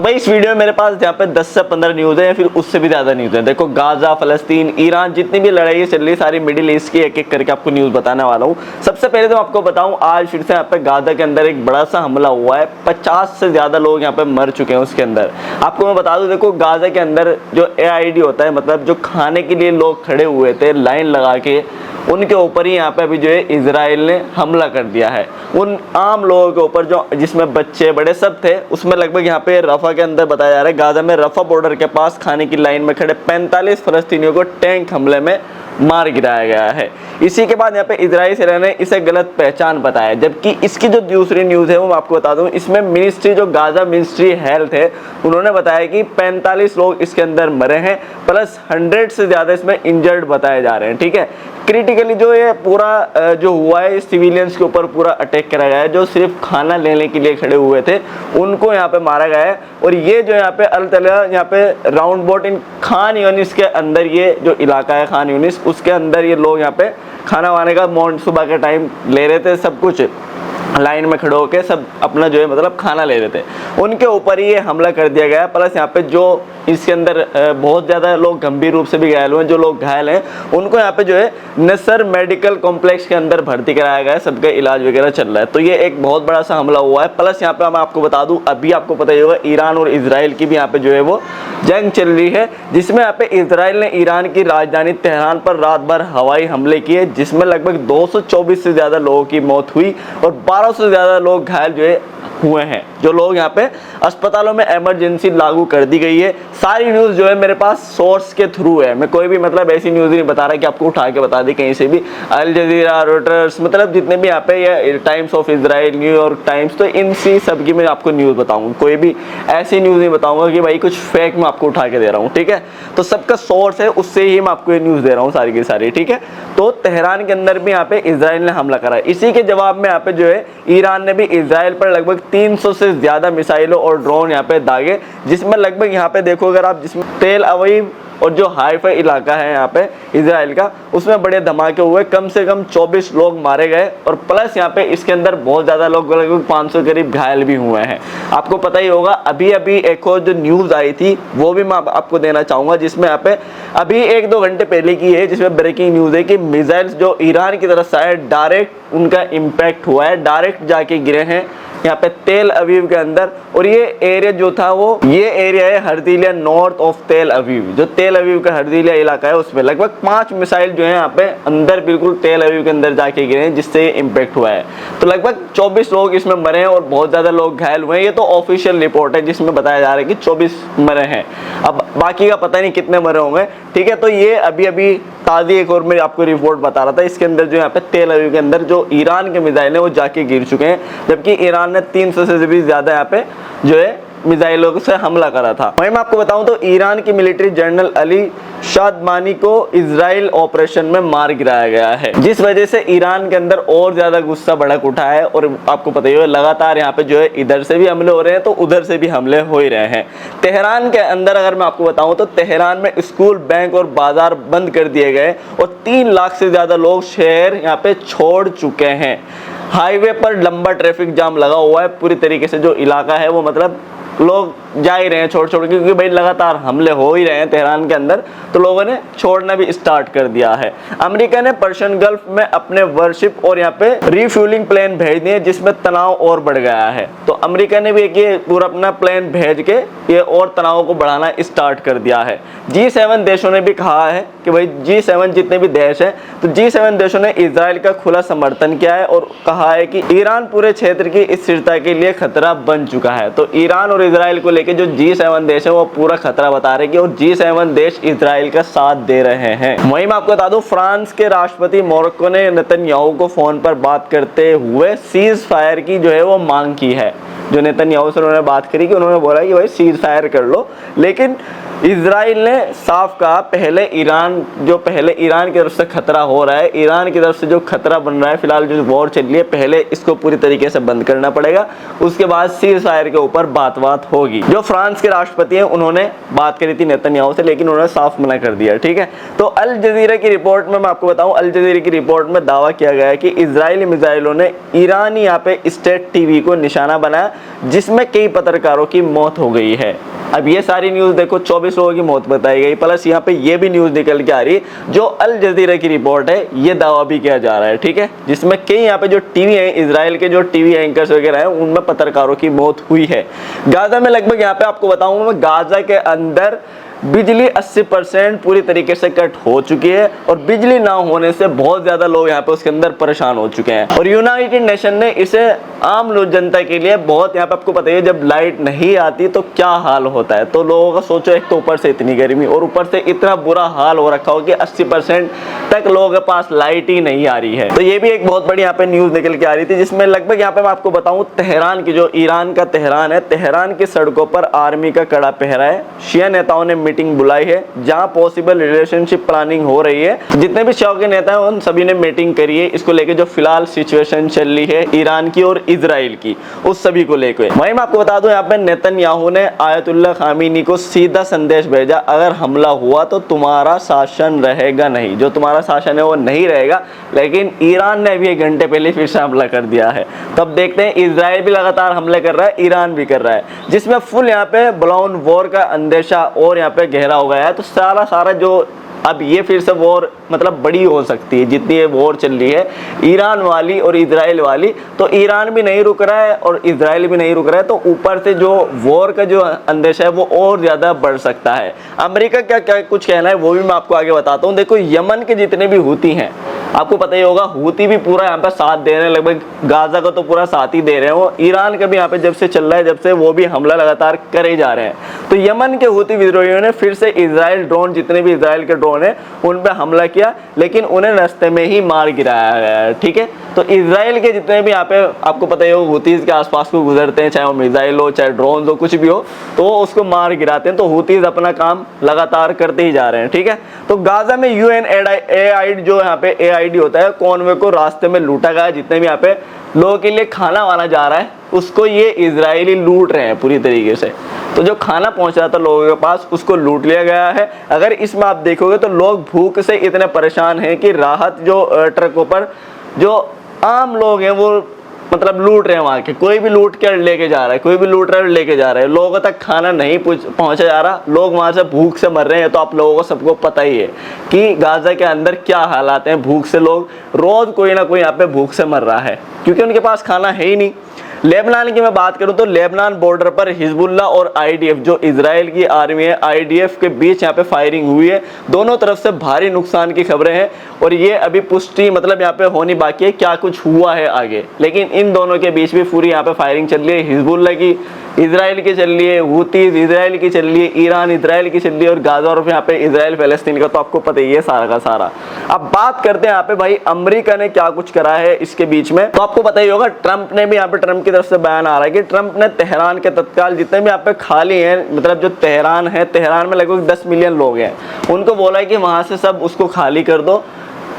तो भाई इस वीडियो में मेरे पास यहाँ पे 10 से 15 न्यूज़ है या फिर उससे भी ज़्यादा न्यूज़ है। देखो गाजा, फलस्तीन, ईरान, जितनी भी लड़ाई चल रही है सारी मिडिल ईस्ट की एक एक करके आपको न्यूज़ बताने वाला हूँ। सबसे पहले तो आपको बताऊँ, आज फिर से यहाँ पे गाजा के अंदर एक बड़ा सा हमला हुआ है। 50 से ज़्यादा लोग यहाँ पे मर चुके हैं उसके अंदर। आपको मैं बता दूँ, देखो गाजा के अंदर जो AID होता है, मतलब जो खाने के लिए लोग खड़े हुए थे लाइन लगा के, उनके ऊपर ही यहाँ पे अभी जो है इजराइल ने हमला कर दिया है। उन आम लोगों के ऊपर जो जिसमें बच्चे बड़े सब थे, उसमें लगभग यहाँ पे रफा के अंदर बताया जा रहा है, गाजा में रफा बॉर्डर के पास खाने की लाइन में खड़े 45 फलस्तीनियों को टैंक हमले में मार गिराया गया है। इसी के बाद यहाँ पे इजराइल सेना ने इसे गलत पहचान बताया, जबकि इसकी जो दूसरी न्यूज़ है वो मैं आपको बता दूं, इसमें मिनिस्ट्री जो गाजा मिनिस्ट्री हेल्थ है, उन्होंने बताया कि 45 लोग इसके अंदर मरे हैं, प्लस 100 से ज़्यादा इसमें इंजर्ड बताए जा रहे हैं। ठीक है, क्रिटिकली जो ये पूरा जो हुआ है सिविलियंस के ऊपर पूरा अटैक करा गया है, जो सिर्फ खाना लेने के लिए खड़े हुए थे उनको यहाँ पे मारा गया है। और ये जो यहाँ पे अल-तला यहाँ पे round boat in Khan Younis के अंदर, ये जो इलाका है खान यूनिस, उसके अंदर ये लोग यहाँ पे खाना वाने का सुबह के टाइम ले रहे थे, सब कुछ लाइन में खड़े होकर सब अपना जो है मतलब खाना ले रहे थे, उनके ऊपर ही ये हमला कर दिया गया। प्लस यहाँ पे जो इसके अंदर बहुत ज़्यादा लोग गंभीर रूप से भी घायल हुए हैं, जो लोग घायल हैं उनको यहाँ पे जो है नसर मेडिकल कॉम्प्लेक्स के अंदर भर्ती कराया गया है, सबका इलाज वगैरह चल रहा है। तो ये एक बहुत बड़ा सा हमला हुआ है। प्लस यहाँ पे मैं आपको बता दूं, अभी आपको पता ही होगा ईरान और इजराइल की भी यहाँ पे जो है वो जंग चल रही है, जिसमें यहाँ पे इजराइल ने ईरान की राजधानी तेहरान पर रात भर हवाई हमले किए, जिसमें लगभग 224 से ज़्यादा लोगों की मौत हुई और 1200 से ज़्यादा लोग घायल जो है हुए हैं। जो लोग यहाँ पे अस्पतालों में इमरजेंसी लागू कर दी गई है। सारी न्यूज़ जो है मेरे पास सोर्स के थ्रू है, मैं कोई भी मतलब ऐसी न्यूज़ नहीं बता रहा कि आपको उठा के बता दी कहीं से भी। अल जजीरा, रॉयटर्स, मतलब जितने भी यहाँ पे ये times of Israel, New York times, तो इन सी सब की मैं आपको न्यूज़ बताऊँगा। कोई भी ऐसी न्यूज़ नहीं बताऊँगा कि भाई कुछ फेक मैं आपको उठा के दे रहा हूँ। ठीक है, तो सबका सोर्स है, उससे ही मैं आपको ये न्यूज़ दे रहा हूँ सारी की सारी। ठीक है, तो तेहरान के अंदर भी यहाँ पे इजराइल ने हमला करा है। इसी के जवाब में यहाँ पे जो है ईरान ने भी इजराइल पर लगभग 300 से ज़्यादा मिसाइलों और ड्रोन यहाँ पे दागे, जिसमें लगभग यहाँ पे देखो अगर आप, जिसमें तेल अवीव और जो हाइफा इलाका है यहाँ पे इजराइल का, उसमें बड़े धमाके हुए, कम से कम 24 लोग मारे गए और प्लस यहाँ पे इसके अंदर बहुत ज़्यादा लोग, लगभग 500 करीब घायल भी हुए हैं। आपको पता ही होगा, अभी अभी एक और जो न्यूज़ आई थी वो भी मैं आपको देना चाहूँगा, जिसमें यहाँ पे अभी 1-2 घंटे पहले की है, जिसमें ब्रेकिंग न्यूज़ है कि मिसाइल्स जो ईरान की तरफ से आए डायरेक्ट उनका इम्पैक्ट हुआ है, डायरेक्ट जाके गिरे हैं यहाँ पे तेल अवीव के अंदर। और ये एरिया जो था वो ये एरिया है हरदीलिया, नॉर्थ ऑफ तेल अवीव, जो तेल अवीव का हरदीलिया इलाका है, उसमें लगभग 5 मिसाइल जो है यहाँ पे अंदर बिल्कुल तेल अवीव के अंदर जाके गिरे हैं, जिससे ये इम्पैक्ट हुआ है। तो लगभग 24 लोग इसमें मरे हैं और बहुत ज़्यादा लोग घायल हुए हैं। ये तो ऑफिशियल रिपोर्ट है जिसमें बताया जा रहा है कि 24 मरे हैं, अब बाकी का पता नहीं कितने मरे होंगे। ठीक है, तो ये अभी अभी ताज़ी एक और मैं आपको रिपोर्ट बता रहा था, इसके अंदर जो यहाँ पे तेल अवीव के अंदर जो ईरान के मिसाइल है वो जाके गिर चुके हैं, जबकि ईरान ने 300 से भी ज़्यादा यहाँ पे जो है मिसाइलों से हमला करा था। वहीं मैं आपको बताऊं तो ईरान की मिलिट्री जनरल अली शादमानी को इजराइल ऑपरेशन में मार गिराया गया है, जिस वजह से ईरान के अंदर और ज्यादा गुस्सा भड़क उठा है। और आपको पता ही है लगातार यहाँ पे जो है इधर से भी हमले हो रहे हैं तो उधर से भी हमले हो ही रहे हैं। तेहरान के अंदर अगर मैं आपको बताऊं तो तेहरान में स्कूल, बैंक और बाजार बंद कर दिए गए और 3 लाख से ज्यादा लोग शहर यहाँ पे छोड़ चुके हैं। हाईवे पर लंबा ट्रैफिक जाम लगा हुआ है पूरी तरीके से, जो इलाका है वो मतलब लोग जा ही रहे हैं छोड़ छोड़, क्योंकि भाई लगातार हमले हो ही रहे हैं तेहरान के अंदर, तो लोगों ने छोड़ना भी स्टार्ट कर दिया है। अमेरिका ने पर्शियन गल्फ में अपने वॉरशिप और यहाँ पे रिफ्यूलिंग प्लेन भेज दिए, जिसमें तनाव और बढ़ गया है। तो अमेरिका ने भी ये पूरा अपना प्लेन भेज के ये और तनाव को बढ़ाना स्टार्ट कर दिया है। G7 देशों ने भी कहा है कि भाई G7 जितने भी देश हैं, तो G7 देशों ने इजराइल का खुला समर्थन किया है और कहा है कि ईरान पूरे क्षेत्र की स्थिरता के लिए खतरा बन चुका है। तो ईरान और इजराइल को लेके जो G7 देश है वो पूरा खतरा बता रहे हैं और G7 देश इजराइल का साथ दे रहे हैं। वहीं मैं आपको बता दूं, फ्रांस के राष्ट्रपति मोरक्को ने नेतन्याहू को फोन पर बात करते हुए सीज फायर की जो है वो मांग की है। जो नेतन्याहू से उन्होंने बात करी कि उन्होंने बोला कि भाई सीज फायर कर लो, लेकिन इजराइल ने साफ कहा पहले ईरान की तरफ से खतरा हो रहा है, ईरान की तरफ से जो खतरा बन रहा है, फिलहाल जो वॉर चल रही है, पहले इसको पूरी तरीके से बंद करना पड़ेगा, उसके बाद सीज फायर के ऊपर बात होगी। जो फ्रांस के राष्ट्रपति हैं उन्होंने बात करी थी नेतन्याहू से, लेकिन उन्होंने साफ मना कर दिया। ठीक है, तो अल जजीरा की रिपोर्ट में मैं आपको बताऊं, अल जजीरा की रिपोर्ट में दावा किया गया है कि इजरायली मिसाइलों ने ईरानी यहाँ पे स्टेट टीवी को निशाना बनाया, जिसमें कई पत्रकारों की मौत हो गई है। अब ये सारी न्यूज़ देखो, 24 लोगों की मौत बताई गई, प्लस यहाँ पे ये भी न्यूज़ निकल के आ रही है जो अल जजीरा की रिपोर्ट है, ये दावा भी किया जा रहा है। ठीक है, जिसमें कई यहाँ पे जो टीवी है, इजराइल के जो टीवी एंकर्स वगैरह हैं, उनमें पत्रकारों की मौत हुई है। गाजा में लगभग यहाँ पे आपको बताऊँ मैं, गाजा के अंदर बिजली 80% पूरी तरीके से कट हो चुकी है, और बिजली ना होने से बहुत ज्यादा लोग यहाँ पे उसके अंदर परेशान हो चुके हैं। और यूनाइटेड नेशन ने इसे आम लोग जनता के लिए बहुत, यहाँ पे आपको पता है जब लाइट नहीं आती तो क्या हाल होता है, तो लोगों का सोचो, एक तो ऊपर से इतनी गर्मी और ऊपर से इतना बुरा हाल हो रखा हो कि 80% तक लोगों के पास लाइट ही नहीं आ रही है। तो ये भी एक बहुत बड़ी यहाँ पे न्यूज निकल के आ रही थी, जिसमें लगभग यहाँ पे मैं आपको बताऊं, तेहरान की, जो ईरान का तेहरान है, तेहरान की सड़कों पर आर्मी का कड़ा पहरा है। शिया नेताओं ने मीटिंग बुलाई है जहां पॉसिबल रिलेशनशिप प्लानिंग हो रही है। जितने भी शिया के नेता हैं उन सभी ने मीटिंग करी है, इसको लेके जो फिलहाल सिचुएशन चल रही है ईरान की और इजराइल की, उस सभी को लेकर। वहीं मैं आपको बता दूं, यहाँ पे नेतन्याहू ने आयतुल्लाह खामीनी को सीधा संदेश भेजा, अगर हमला हुआ तो तुम्हारा शासन रहेगा नहीं, जो तुम्हारा शासन है वो नहीं रहेगा। लेकिन ईरान ने अभी 1 घंटे पहले फिर से हमला कर दिया है। तब देखते हैं, इजराइल भी लगातार हमले कर रहा है, ईरान भी कर रहा है, जिसमें फुल यहाँ पे ब्लाउन वॉर का अंदेशा और यहाँ पे गहरा हो गया है। तो सारा जो अब ये फिर से वॉर मतलब बड़ी हो सकती है, जितनी ये वॉर चल रही है ईरान वाली और इजराइल वाली, तो ईरान भी नहीं रुक रहा है और इजराइल भी नहीं रुक रहा है, तो ऊपर से जो वॉर का जो अंदेशा है वो और ज़्यादा बढ़ सकता है। अमेरिका क्या कुछ कहना है वो भी मैं आपको आगे बताता हूँ। देखो, यमन के जितने भी हूती हैं, आपको पता ही होगा, हूती भी पूरा यहाँ पे साथ दे रहे हैं, लगभग गाजा का तो पूरा साथ ही दे रहे हैं वो। ईरान का भी यहाँ पे जब से चल रहा है, जब से वो भी हमला लगातार करे जा रहे हैं। तो यमन के हूती विद्रोहियों ने फिर से इजराइल ड्रोन, जितने भी इजराइल के ड्रोन है, उन पे हमला किया, लेकिन उन्हें रास्ते में ही मार गिराया गया है। ठीक है, तो इजराइल के जितने भी यहाँ पे आपको पता ही हो हूतीज के आसपास को गुजरते हैं, चाहे वो मिसाइल हो चाहे ड्रोन हो, कुछ भी हो, तो वो उसको मार गिराते हैं। तो हूतीज अपना काम लगातार करते ही जा रहे हैं। ठीक है, तो गाजा में UNAID जो यहाँ पे AID होता है, कॉन्वे को रास्ते में लूटा गया। जितने भी यहाँ पे लोगों के लिए खाना वाना जा रहा है, उसको ये इजरायली लूट रहे हैं पूरी तरीके से। तो जो खाना पहुंच रहा था लोगों के पास, उसको लूट लिया गया है। अगर इसमें आप देखोगे तो लोग भूख से इतने परेशान हैं कि राहत जो ट्रकों पर जो आम लोग हैं वो मतलब लूट रहे हैं वहाँ के, कोई भी लूट कर लेके जा रहा है, कोई भी लूट रहा है लेके जा रहा है, लोगों तक खाना नहीं पहुँचा जा रहा, लोग वहाँ से भूख से मर रहे हैं। तो आप लोगों को सबको पता ही है कि गाजा के अंदर क्या हालात हैं, भूख से लोग रोज कोई ना कोई यहाँ पे भूख से मर रहा है, क्योंकि उनके पास खाना है ही नहीं। लेबनान की मैं बात करूं तो लेबनान बॉर्डर पर हिजबुल्लाह और IDF, जो इजराइल की आर्मी है, IDF के बीच यहाँ पे फायरिंग हुई है। दोनों तरफ से भारी नुकसान की खबरें हैं, और ये अभी पुष्टि मतलब यहाँ पे होनी बाकी है क्या कुछ हुआ है आगे। लेकिन इन दोनों के बीच भी पूरी यहाँ पे फायरिंग चल रही है, हिजबुल्लाह की इजराइल की चल रही है, हूतीज इजराइल की चल रही है, ईरान इजराइल की चल रही है, और गाजा और यहाँ पे इजराइल फलस्तीन का तो आपको पता ही है सारा का सारा। अब बात करते हैं यहाँ पे भाई अमेरिका ने क्या कुछ करा है इसके बीच में। तो आपको पता ही होगा, ट्रंप ने भी यहाँ पे, ट्रंप की तरफ से बयान आ रहा है कि ट्रंप ने तेहरान के तत्काल जितने भी यहाँ पे खाली हैं, मतलब जो तेहरान है, तेहरान में लगभग 10 मिलियन लोग हैं, उनको बोला है कि वहां से सब उसको खाली कर दो।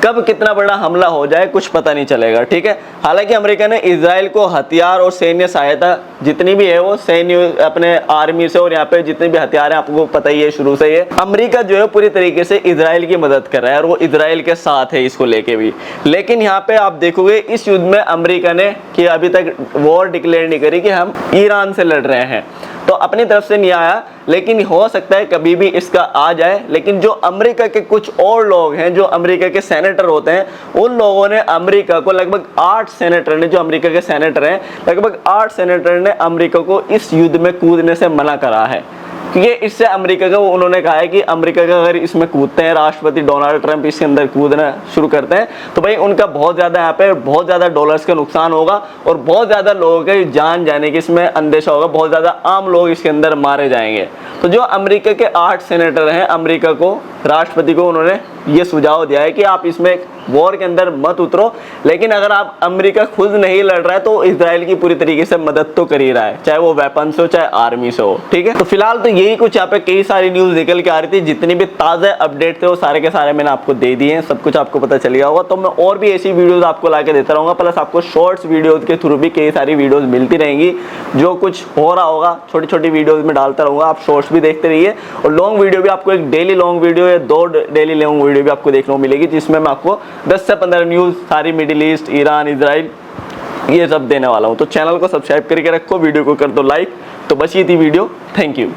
कब कितना बड़ा हमला हो जाए कुछ पता नहीं चलेगा। ठीक है, हालांकि अमेरिका ने इजराइल को हथियार और सैन्य सहायता जितनी भी है वो सैन्य अपने आर्मी से, और यहाँ पे जितने भी हथियार हैं आपको पता ही है शुरू से, ये अमेरिका जो है पूरी तरीके से इजराइल की मदद कर रहा है, और वो इजराइल के साथ है इसको लेके भी। लेकिन यहाँ पे आप देखोगे इस युद्ध में अमेरिका ने कि अभी तक वॉर डिक्लेयर नहीं करी कि हम ईरान से लड़ रहे हैं, तो अपनी तरफ से नहीं आया, लेकिन हो सकता है कभी भी इसका आ जाए। लेकिन जो अमेरिका के कुछ और लोग हैं, जो अमेरिका के सेनेटर होते हैं, उन लोगों ने अमेरिका को, लगभग 8 सेनेटर ने, जो अमेरिका के सेनेटर हैं, लगभग 8 सेनेटर ने अमेरिका को इस युद्ध में कूदने से मना करा है, क्योंकि इससे अमेरिका का, उन्होंने कहा है कि अमेरिका का अगर इसमें कूदते हैं, राष्ट्रपति डोनाल्ड ट्रंप इसके अंदर कूदना शुरू करते हैं, तो भाई उनका बहुत ज़्यादा यहाँ पे बहुत ज़्यादा डॉलर्स का नुकसान होगा, और बहुत ज़्यादा लोगों के जान जाने की इसमें अंदेशा होगा, बहुत ज़्यादा आम लोग इसके अंदर मारे जाएंगे। तो जो अमेरिका के 8 सेनेटर हैं, अमेरिका को, राष्ट्रपति को उन्होंने ये सुझाव दिया है कि आप इसमें वॉर के अंदर मत उतरो, लेकिन अगर आप अमेरिका खुद नहीं लड़ रहा है तो इजराइल की पूरी तरीके से मदद तो कर ही रहा है, चाहे वो वेपन से हो चाहे आर्मी से हो, ठीक है। तो फिलहाल तो यही कुछ यहाँ पे कई सारी न्यूज निकल के आ रही थी, जितनी भी ताज़ा अपडेट थे वो सारे के सारे मैंने आपको दे दिए हैं, सब कुछ आपको पता चल गया होगा। तो मैं और भी ऐसी वीडियोस आपको ला के देता रहूँगा, प्लस आपको शॉर्ट्स वीडियोस के थ्रू भी कई सारी वीडियोस मिलती रहेंगी, जो कुछ हो रहा होगा छोटी छोटी वीडियोस में डालता रहूँगा, आप शॉर्ट्स भी देखते रहिए। और लॉन्ग वीडियो भी आपको एक डेली लॉन्ग वीडियो या 2 डेली लॉन्ग वीडियो भी आपको देखने को मिलेगी, जिसमें मैं आपको 10 से 15 न्यूज़ सारी मिडिल ईस्ट, ईरान, इजराइल ये सब देने वाला हूँ। तो चैनल को सब्सक्राइब करके रखो, वीडियो को कर दो लाइक। तो बस ये थी वीडियो, थैंक यू।